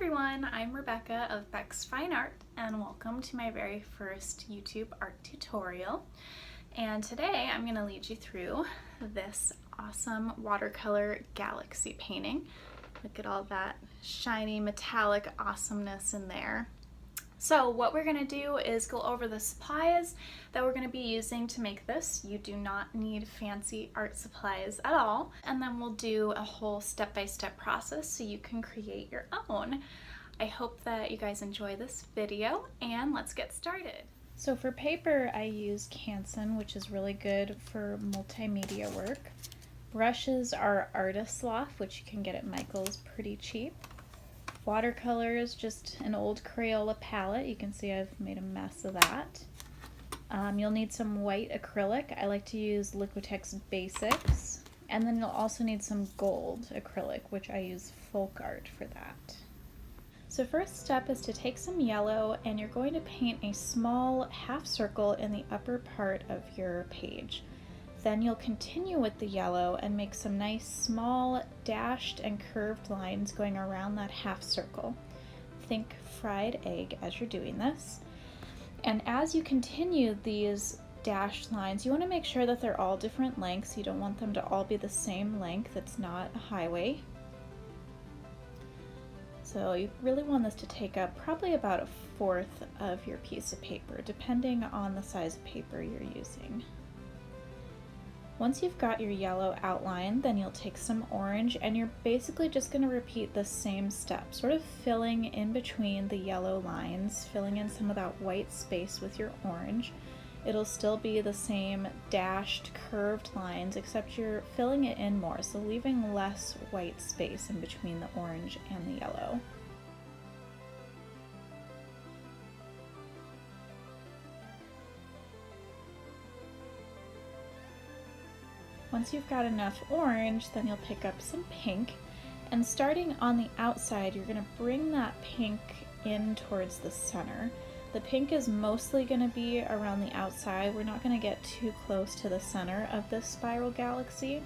everyone, I'm Rebecca of BexxFineArt and welcome to my very first YouTube art tutorial. And today I'm going to lead you through this awesome watercolor galaxy painting. Look at all that shiny metallic awesomeness in there. So what we're going to do is go over the supplies that we're going to be using to make this. You do not need fancy art supplies at all. And then we'll do a whole step-by-step process so you can create your own. I hope that you guys enjoy this video and let's get started. So for paper I use Canson, which is really good for multimedia work. Brushes are Artist Loft, which you can get at Michael's pretty cheap. Watercolors, just an old Crayola palette. You can see I've made a mess of that. You'll need some white acrylic. I like to use Liquitex Basics. And then you'll also need some gold acrylic, which I use Folk Art for that. So first step is to take some yellow and you're going to paint a small half circle in the upper part of your page. Then you'll continue with the yellow and make some nice small dashed and curved lines going around that half circle. Think fried egg as you're doing this. And as you continue these dashed lines, you want to make sure that they're all different lengths. You don't want them to all be the same length. It's not a highway. So you really want this to take up probably about 1/4 of your piece of paper, depending on the size of paper you're using. Once you've got your yellow outline, then you'll take some orange and you're basically just going to repeat the same step, sort of filling in between the yellow lines, filling in some of that white space with your orange. It'll still be the same dashed, curved lines, except you're filling it in more, so leaving less white space in between the orange and the yellow. Once you've got enough orange, then you'll pick up some pink, and starting on the outside, you're going to bring that pink in towards the center. The pink is mostly going to be around the outside. We're not going to get too close to the center of this spiral galaxy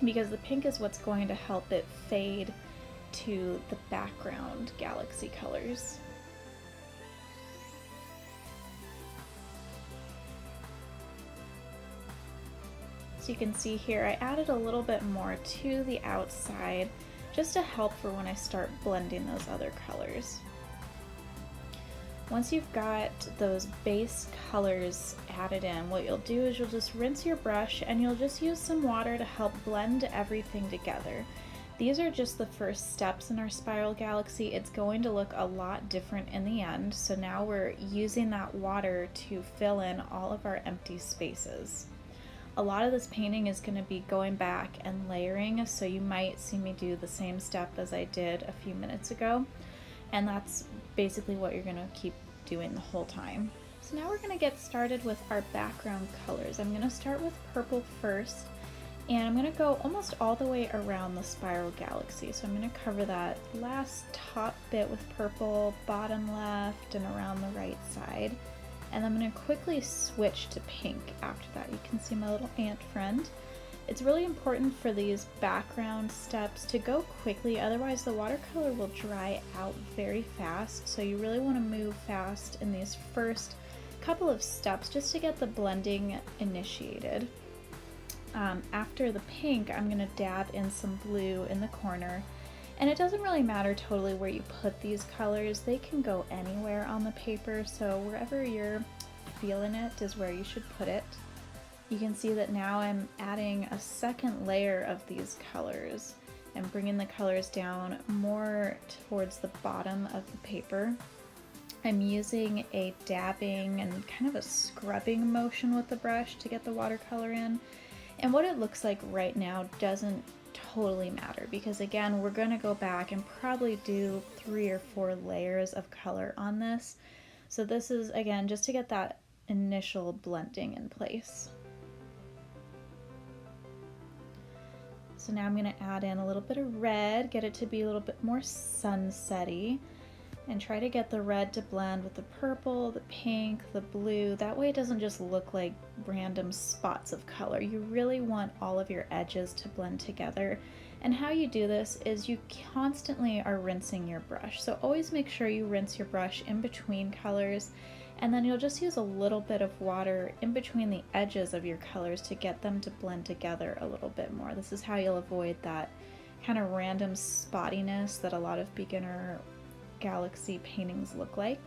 because the pink is what's going to help it fade to the background galaxy colors. So you can see here I added a little bit more to the outside just to help for when I start blending those other colors. Once you've got those base colors added in, what you'll do is you'll just rinse your brush and you'll just use some water to help blend everything together. These are just the first steps in our spiral galaxy. It's going to look a lot different in the end, so now we're using that water to fill in all of our empty spaces. A lot of this painting is going to be going back and layering, so you might see me do the same step as I did a few minutes ago, and that's basically what you're going to keep doing the whole time. So now we're going to get started with our background colors. I'm going to start with purple first, and I'm going to go almost all the way around the spiral galaxy. So I'm going to cover that last top bit with purple, bottom left, and around the right side. And I'm going to quickly switch to pink after that. You can see my little ant friend. It's really important for these background steps to go quickly, otherwise the watercolor will dry out very fast. So you really want to move fast in these first couple of steps just to get the blending initiated. After the pink, I'm going to dab in some blue in the corner. And it doesn't really matter totally where you put these colors. They can go anywhere on the paper, so wherever you're feeling it is where you should put it. You can see that now I'm adding a second layer of these colors and bringing the colors down more towards the bottom of the paper. I'm using a dabbing and kind of a scrubbing motion with the brush to get the watercolor in. And what it looks like right now doesn't totally matter because again we're going to go back and probably do 3 or 4 layers of color on this. So this is again just to get that initial blending in place. So now I'm going to add in a little bit of red, get it to be a little bit more sunsetty, and try to get the red to blend with the purple, the pink, the blue. That way it doesn't just look like random spots of color. You really want all of your edges to blend together And how you do this is you constantly are rinsing your brush. So always make sure you rinse your brush in between colors, and then you'll just use a little bit of water in between the edges of your colors to get them to blend together a little bit more. This is how you'll avoid that kind of random spottiness that a lot of beginner galaxy paintings look like.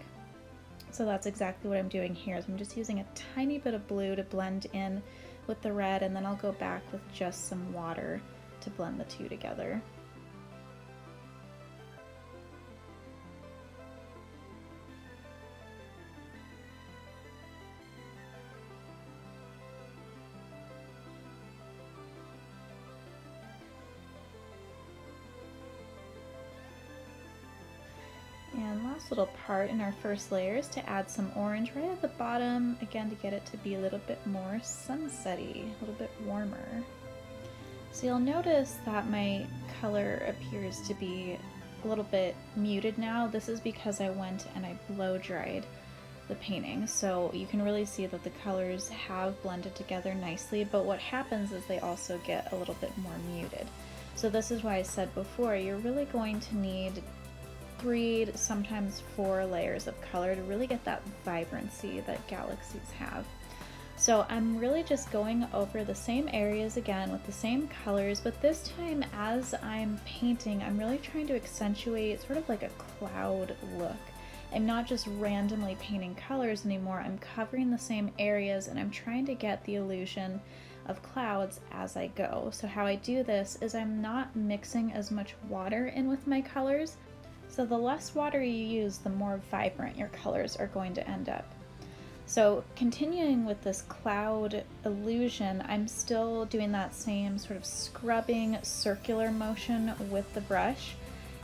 So that's exactly what I'm doing here. So I'm just using a tiny bit of blue to blend in with the red, and then I'll go back with just some water to blend the two together. And last little part in our first layer is to add some orange right at the bottom, again to get it to be a little bit more sunsetty, a little bit warmer. So you'll notice that my color appears to be a little bit muted now. This is because I went and I blow dried the painting. So you can really see that the colors have blended together nicely, but what happens is they also get a little bit more muted. So this is why I said before, you're really going to need 3 to sometimes 4 layers of color to really get that vibrancy that galaxies have. So I'm really just going over the same areas again with the same colors, but this time as I'm painting, I'm really trying to accentuate sort of like a cloud look. I'm not just randomly painting colors anymore, I'm covering the same areas and I'm trying to get the illusion of clouds as I go. So how I do this is I'm not mixing as much water in with my colors. So the less water you use, the more vibrant your colors are going to end up. So continuing with this cloud illusion, I'm still doing that same sort of scrubbing circular motion with the brush,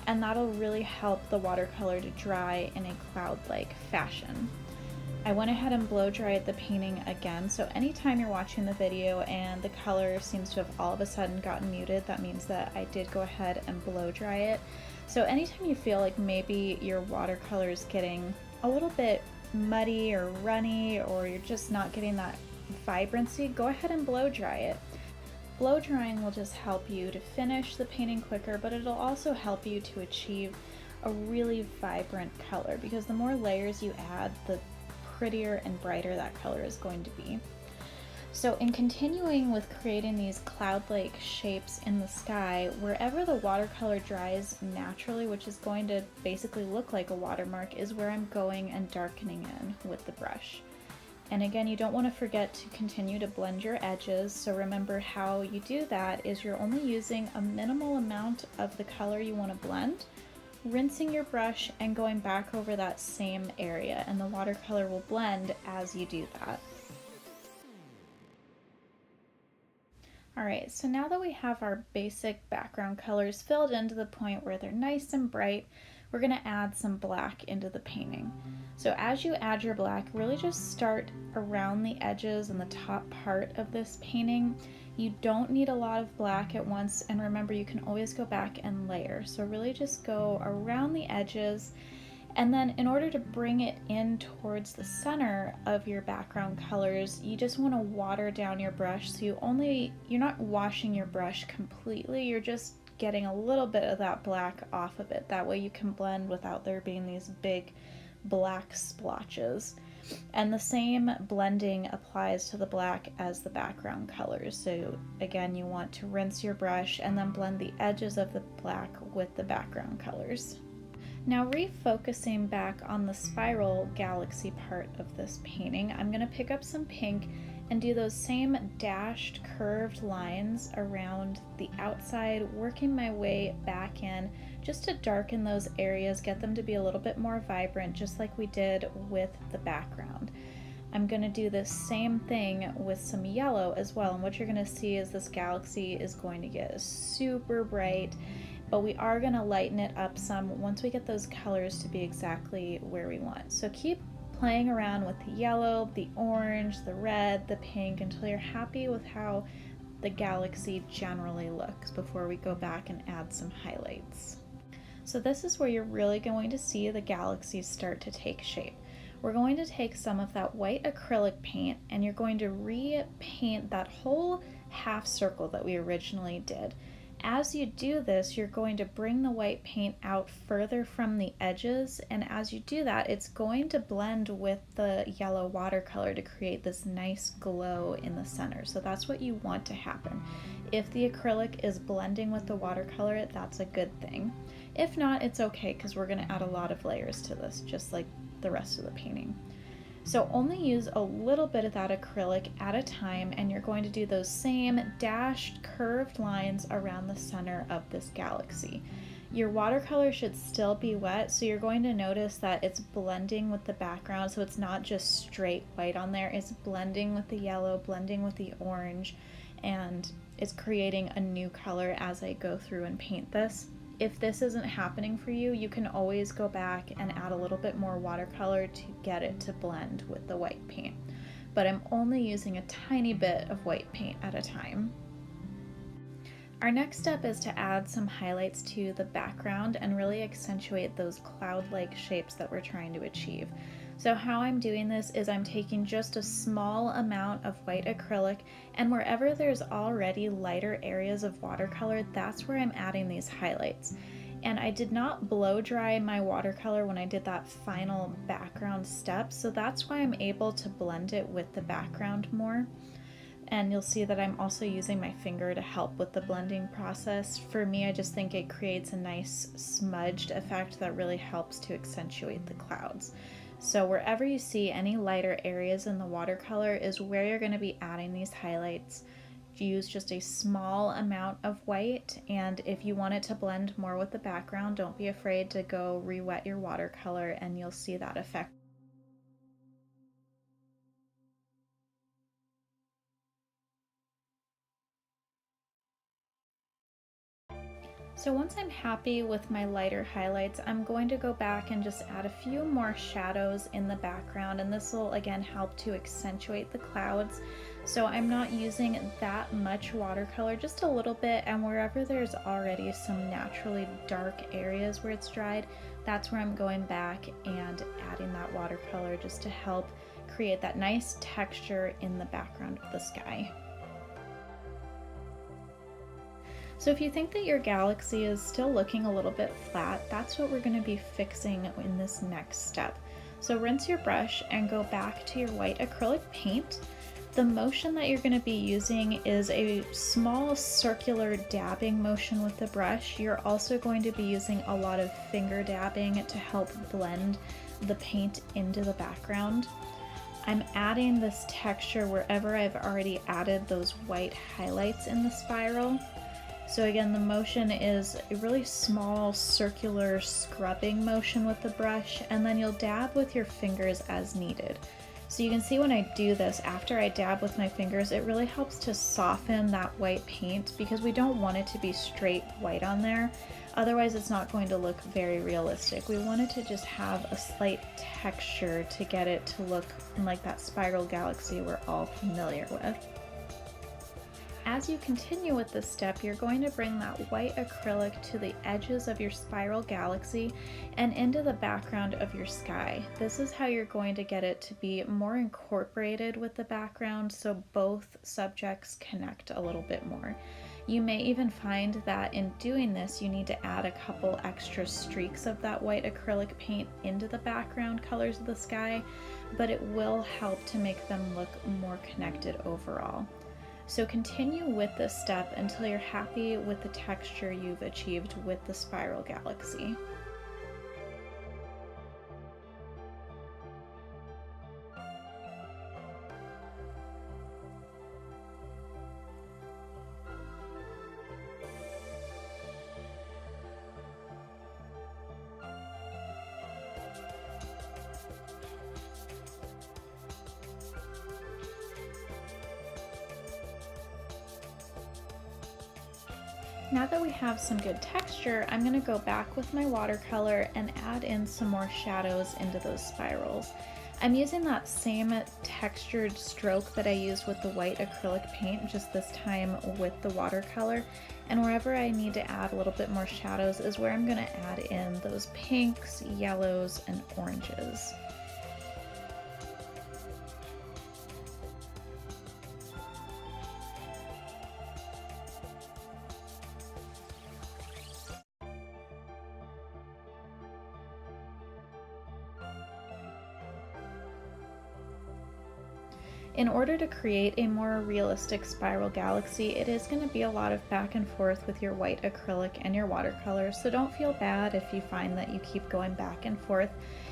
and that'll really help the watercolor to dry in a cloud-like fashion. I went ahead and blow dried the painting again, so anytime you're watching the video and the color seems to have all of a sudden gotten muted, that means that I did go ahead and blow dry it. So anytime you feel like maybe your watercolor is getting a little bit muddy or runny, or you're just not getting that vibrancy, go ahead and blow dry it. Blow drying will just help you to finish the painting quicker, but it'll also help you to achieve a really vibrant color, because the more layers you add, the prettier and brighter that color is going to be. So in continuing with creating these cloud-like shapes in the sky, wherever the watercolor dries naturally, which is going to basically look like a watermark, is where I'm going and darkening in with the brush. And again, you don't want to forget to continue to blend your edges. So remember how you do that is you're only using a minimal amount of the color you want to blend, rinsing your brush and going back over that same area, and the watercolor will blend as you do that. Alright, so now that we have our basic background colors filled in to the point where they're nice and bright, we're going to add some black into the painting. So as you add your black, really just start around the edges and the top part of this painting. You don't need a lot of black at once, and remember you can always go back and layer. So really just go around the edges, and then in order to bring it in towards the center of your background colors, you just want to water down your brush. So you're not washing your brush completely, you're just getting a little bit of that black off of it. That way you can blend without there being these big black splotches. And the same blending applies to the black as the background colors. So again, you want to rinse your brush and then blend the edges of the black with the background colors. Now refocusing back on the spiral galaxy part of this painting, I'm going to pick up some pink and do those same dashed curved lines around the outside, working my way back in just to darken those areas, get them to be a little bit more vibrant, just like we did with the background. I'm going to do this same thing with some yellow as well, and what you're going to see is this galaxy is going to get super bright, but we are going to lighten it up some once we get those colors to be exactly where we want. So keep playing around with the yellow, the orange, the red, the pink until you're happy with how the galaxy generally looks before we go back and add some highlights. So this is where you're really going to see the galaxies start to take shape. We're going to take some of that white acrylic paint and you're going to repaint that whole half circle that we originally did. As you do this, you're going to bring the white paint out further from the edges, and as you do that, it's going to blend with the yellow watercolor to create this nice glow in the center. So that's what you want to happen. If the acrylic is blending with the watercolor, that's a good thing. If not, it's okay, because we're going to add a lot of layers to this, just like the rest of the painting. So only use a little bit of that acrylic at a time, and you're going to do those same dashed curved lines around the center of this galaxy. Your watercolor should still be wet, so you're going to notice that it's blending with the background, so it's not just straight white on there, it's blending with the yellow, blending with the orange, and it's creating a new color as I go through and paint this. If this isn't happening for you, you can always go back and add a little bit more watercolor to get it to blend with the white paint. But I'm only using a tiny bit of white paint at a time. Our next step is to add some highlights to the background and really accentuate those cloud-like shapes that we're trying to achieve. So how I'm doing this is I'm taking just a small amount of white acrylic, and wherever there's already lighter areas of watercolor, that's where I'm adding these highlights. And I did not blow dry my watercolor when I did that final background step, so that's why I'm able to blend it with the background more. And you'll see that I'm also using my finger to help with the blending process. For me, I just think it creates a nice smudged effect that really helps to accentuate the clouds. So wherever you see any lighter areas in the watercolor is where you're going to be adding these highlights. Use just a small amount of white, and if you want it to blend more with the background, don't be afraid to go re-wet your watercolor and you'll see that effect. So once I'm happy with my lighter highlights, I'm going to go back and just add a few more shadows in the background, and this will again help to accentuate the clouds. So I'm not using that much watercolor, just a little bit, and wherever there's already some naturally dark areas where it's dried, that's where I'm going back and adding that watercolor just to help create that nice texture in the background of the sky. So if you think that your galaxy is still looking a little bit flat, that's what we're going to be fixing in this next step. So rinse your brush and go back to your white acrylic paint. The motion that you're going to be using is a small circular dabbing motion with the brush. You're also going to be using a lot of finger dabbing to help blend the paint into the background. I'm adding this texture wherever I've already added those white highlights in the spiral. So again, the motion is a really small circular scrubbing motion with the brush, and then you'll dab with your fingers as needed. So you can see when I do this, after I dab with my fingers, it really helps to soften that white paint because we don't want it to be straight white on there. Otherwise, it's not going to look very realistic. We want it to just have a slight texture to get it to look like that spiral galaxy we're all familiar with. As you continue with this step, you're going to bring that white acrylic to the edges of your spiral galaxy and into the background of your sky. This is how you're going to get it to be more incorporated with the background, so both subjects connect a little bit more. You may even find that in doing this, you need to add a couple extra streaks of that white acrylic paint into the background colors of the sky, but it will help to make them look more connected overall. So continue with this step until you're happy with the texture you've achieved with the spiral galaxy. Now that we have some good texture, I'm going to go back with my watercolor and add in some more shadows into those spirals. I'm using that same textured stroke that I used with the white acrylic paint, just this time with the watercolor. And wherever I need to add a little bit more shadows is where I'm going to add in those pinks, yellows, and oranges. In order to create a more realistic spiral galaxy, it is going to be a lot of back and forth with your white acrylic and your watercolor, so don't feel bad if you find that you keep going back and forth.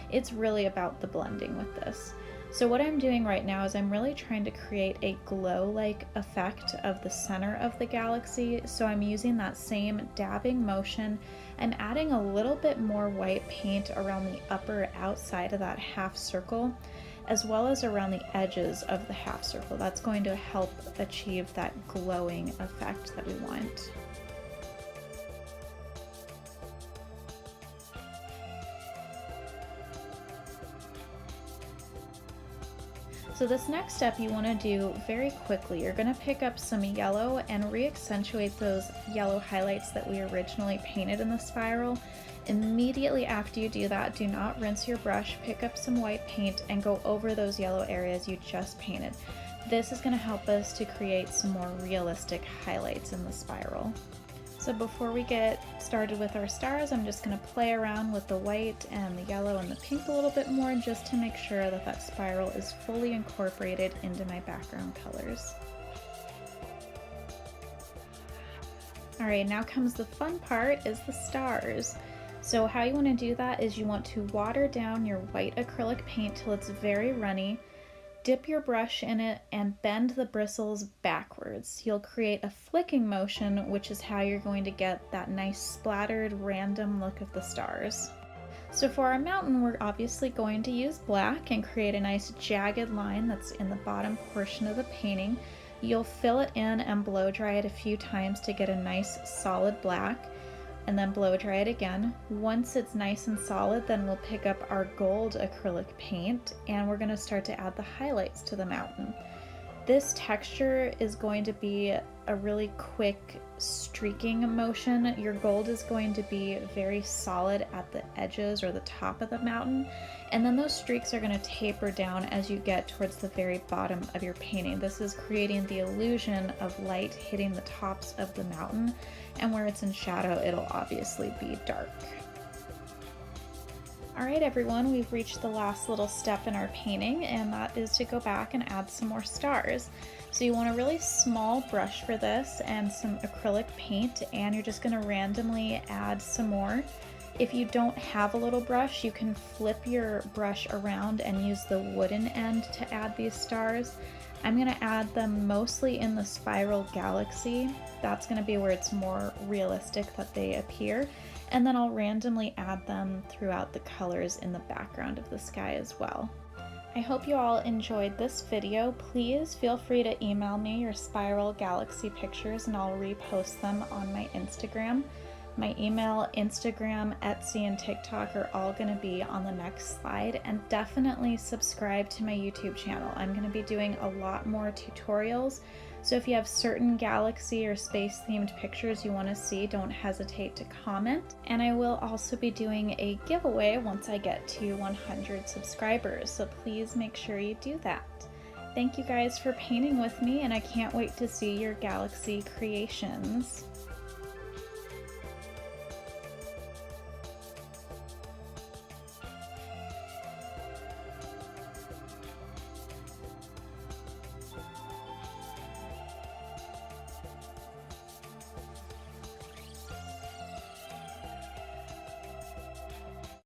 It's really about the blending with this. So what I'm doing right now is I'm really trying to create a glow-like effect of the center of the galaxy. So I'm using that same dabbing motion. I'm adding a little bit more white paint around the upper outside of that half circle, as well as around the edges of the half circle. That's going to help achieve that glowing effect that we want. So this next step you want to do very quickly. You're going to pick up some yellow and re-accentuate those yellow highlights that we originally painted in the spiral. Immediately after you do that, do not rinse your brush, pick up some white paint and go over those yellow areas you just painted. This is going to help us to create some more realistic highlights in the spiral. So before we get started with our stars, I'm just going to play around with the white and the yellow and the pink a little bit more just to make sure that that spiral is fully incorporated into my background colors. Alright, now comes the fun part, is the stars. So how you want to do that is you want to water down your white acrylic paint till it's very runny. Dip your brush in it and bend the bristles backwards. You'll create a flicking motion, which is how you're going to get that nice splattered random look of the stars. So for our mountain, we're obviously going to use black and create a nice jagged line that's in the bottom portion of the painting. You'll fill it in and blow dry it a few times to get a nice solid black, and then blow dry it again. Once it's nice and solid, then we'll pick up our gold acrylic paint and we're going to start to add the highlights to the mountain. This texture is going to be a really quick streaking motion. Your gold is going to be very solid at the edges or the top of the mountain, and then those streaks are going to taper down as you get towards the very bottom of your painting. This is creating the illusion of light hitting the tops of the mountain, and where it's in shadow, it'll obviously be dark. Alright everyone, we've reached the last little step in our painting, and that is to go back and add some more stars. So you want a really small brush for this and some acrylic paint, and you're just going to randomly add some more. If you don't have a little brush, you can flip your brush around and use the wooden end to add these stars. I'm going to add them mostly in the spiral galaxy. That's going to be where it's more realistic that they appear. And then I'll randomly add them throughout the colors in the background of the sky as well. I hope you all enjoyed this video. Please feel free to email me your spiral galaxy pictures and I'll repost them on my Instagram. My email, Instagram, Etsy, and TikTok are all going to be on the next slide, and definitely subscribe to my YouTube channel. I'm going to be doing a lot more tutorials, so if you have certain galaxy or space themed pictures you want to see, don't hesitate to comment. And I will also be doing a giveaway once I get to 100 subscribers, so please make sure you do that. Thank you guys for painting with me, and I can't wait to see your galaxy creations.